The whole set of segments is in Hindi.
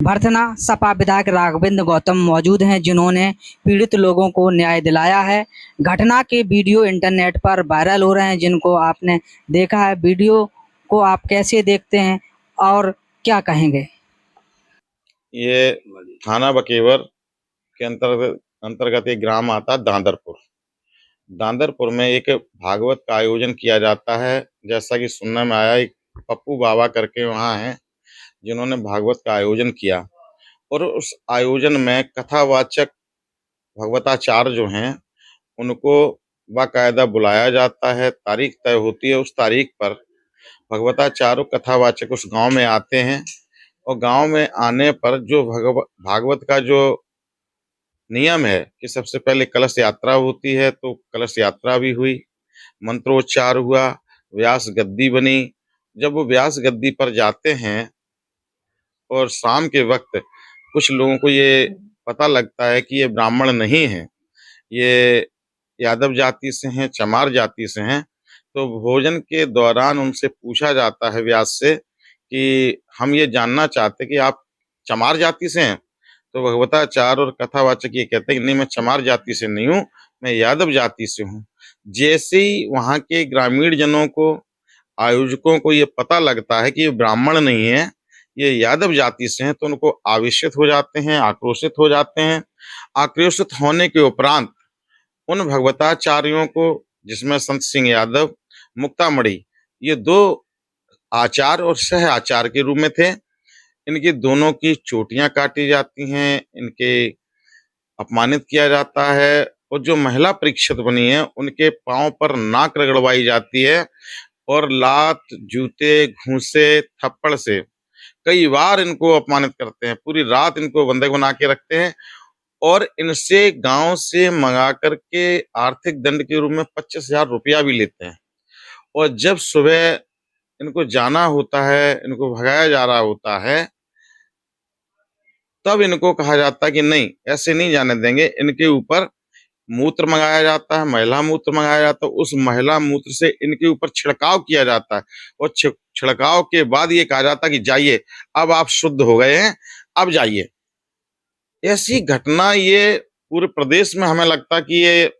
भरथना सपा विधायक राघवेंद्र गौतम मौजूद हैं, जिन्होंने पीड़ित लोगों को न्याय दिलाया है। घटना के वीडियो इंटरनेट पर वायरल हो रहे हैं, जिनको आपने देखा है। वीडियो को आप कैसे देखते हैं और क्या कहेंगे? ये थाना बकेवर के अंतर्गत एक ग्राम आता है दांदरपुर। दांदरपुर में एक भागवत का आयोजन किया जाता है। जैसा कि सुनने में आया, एक पप्पू बाबा करके वहाँ हैं जिन्होंने भागवत का आयोजन किया, और उस आयोजन में कथावाचक भगवताचार्य जो हैं उनको बाकायदा बुलाया जाता है। तारीख तय होती है, उस तारीख पर भगवताचार्य कथावाचक उस गांव में आते हैं, और गांव में आने पर जो भागवत का जो नियम है कि सबसे पहले कलश यात्रा होती है, तो कलश यात्रा भी हुई, मंत्रोच्चार हुआ, व्यास गद्दी बनी। जब वो व्यास गद्दी पर जाते हैं और शाम के वक्त कुछ लोगों को ये पता लगता है कि ये ब्राह्मण नहीं है, ये यादव जाति से हैं, चमार जाति से हैं, तो भोजन के दौरान उनसे पूछा जाता है व्यास से कि हम ये जानना चाहते कि आप चमार जाति से हैं। तो भगवताचार्य और कथावाचक ये कहते हैं कि नहीं, मैं चमार जाति से नहीं हूँ, मैं यादव जाति से हूँ। जैसे ही वहाँ के ग्रामीण जनों को, आयोजकों को ये पता लगता है कि ये ब्राह्मण नहीं है, ये यादव जाति से हैं, तो उनको आवेशित हो जाते हैं, आक्रोशित हो जाते हैं। आक्रोशित होने के उपरांत उन भगवताचार्यों को, जिसमें संत सिंह यादव, मुक्तामणि, ये दो आचार्य और सह आचार्य के रूप में थे, इनकी दोनों की चोटियां काटी जाती हैं, इनके अपमानित किया जाता है, और जो महिला परीक्षित बनी है उनके पांव पर नाक रगड़वाई जाती है, और लात, जूते, घूंसे, थप्पड़ से कई बार इनको अपमानित करते हैं। पूरी रात इनको बंधक बना के रखते हैं, और इनसे गांव से मंगा करके आर्थिक दंड के रूप में 25,000 रुपया भी लेते हैं। और जब सुबह इनको जाना होता है, इनको भगाया जा रहा होता है, तब इनको कहा जाता है कि नहीं, ऐसे नहीं जाने देंगे। इनके ऊपर मूत्र मंगाया जाता है, महिला मूत्र मंगाया जाता है, उस महिला मूत्र से इनके ऊपर छिड़काव किया जाता है, और छिड़काव के बाद ये कहा जाता है कि जाइए, अब आप शुद्ध हो गए हैं, अब जाइए। ऐसी घटना ये पूरे प्रदेश में, हमें लगता है कि ये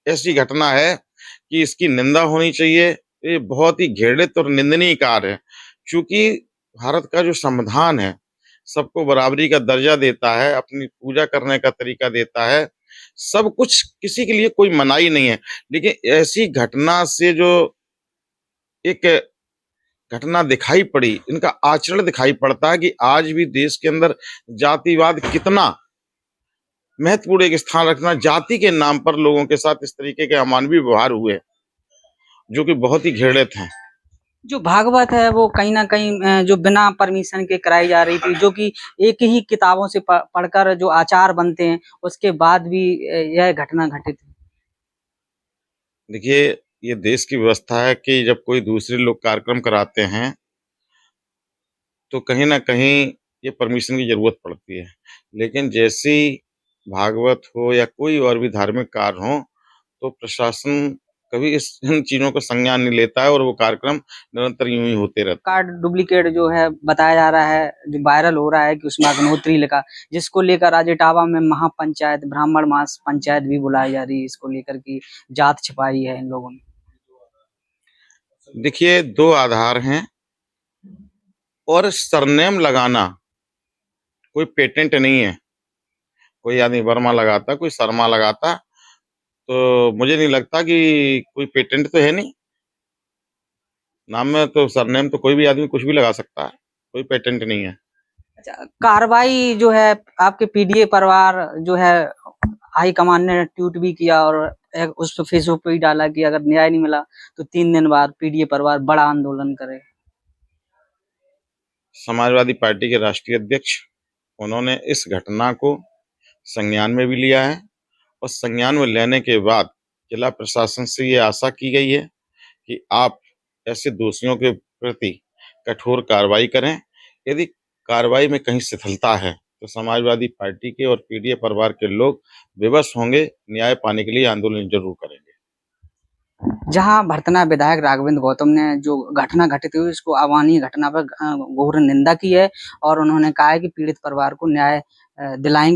ऐसी घटना है कि इसकी निंदा होनी चाहिए। ये बहुत ही घृणित और निंदनीय कार्य है, क्योंकि भारत का जो संविधान है सबको बराबरी का दर्जा देता है, अपनी पूजा करने का तरीका देता है, सब कुछ, किसी के लिए कोई मनाही नहीं है। लेकिन ऐसी घटना से जो एक घटना दिखाई पड़ी, इनका आचरण दिखाई पड़ता है कि आज भी देश के अंदर जातिवाद कितना महत्वपूर्ण एक स्थान रखना, जाति के नाम पर लोगों के साथ इस तरीके के अमानवीय व्यवहार हुए, जो कि बहुत ही घृणित हैं। जो भागवत है वो कहीं ना कहीं जो बिना परमिशन के कराई जा रही थी, जो कि एक ही किताबों से पढ़कर जो आचार बनते हैं, उसके बाद भी यह घटना घटित है। देखिए, ये देश की व्यवस्था है कि जब कोई दूसरे लोग कार्यक्रम कराते हैं तो कहीं ना कहीं ये परमिशन की जरूरत पड़ती है। लेकिन जैसे ही भागवत हो या कोई और भी धार्मिक कार्य हो, तो प्रशासन कभी इन चीजों का संज्ञान नहीं लेता है, और वो कार्यक्रम निरंतर यूं ही होते रहते हैं। कार्ड डुप्लीकेट जो है बताया जा रहा है, जो वायरल हो रहा है कि उसमें अग्निहोत्री लिखा, जिसको लेकर आज इटावा में महापंचायत, ब्राह्मण मास पंचायत भी बुलाई जा रही है, इसको लेकर की जात छिपाई है इन लोगों ने। देखिए, दो आधार हैं, और सरनेम लगाना कोई पेटेंट नहीं है। कोई आदमी वर्मा लगाता, कोई शर्मा लगाता, तो मुझे नहीं लगता कि कोई पेटेंट तो है नहीं। नाम में तो, सरनेम तो कोई भी आदमी कुछ भी लगा सकता है, कोई पेटेंट नहीं है। अच्छा, कार्रवाई जो है आपके पीडीए परिवार जो है, हाई कमान ने ट्वीट भी किया और उस पर फेसबुक पे भी डाला कि अगर न्याय नहीं मिला तो 3 दिन बाद पीडीए परिवार बड़ा आंदोलन करे। समाजवादी पार्टी के राष्ट्रीय अध्यक्ष, उन्होंने इस घटना को संज्ञान में भी लिया है, और संज्ञान में लेने के बाद जिला प्रशासन से ये आशा की गई है कि आप ऐसे दोषियों के प्रति कठोर कार्रवाई करें। यदि कार्रवाई में कहीं शिथिलता है तो समाजवादी पार्टी के और पीडीए परिवार के लोग विवश होंगे, न्याय पाने के लिए आंदोलन जरूर करेंगे। जहां भरतना विधायक राघवेंद्र गौतम ने जो घटना घटित हुई उसको अवानीय घटना पर घोर निंदा की है और उन्होंने कहा है कि पीड़ित परिवार को न्याय दिलाएंगे।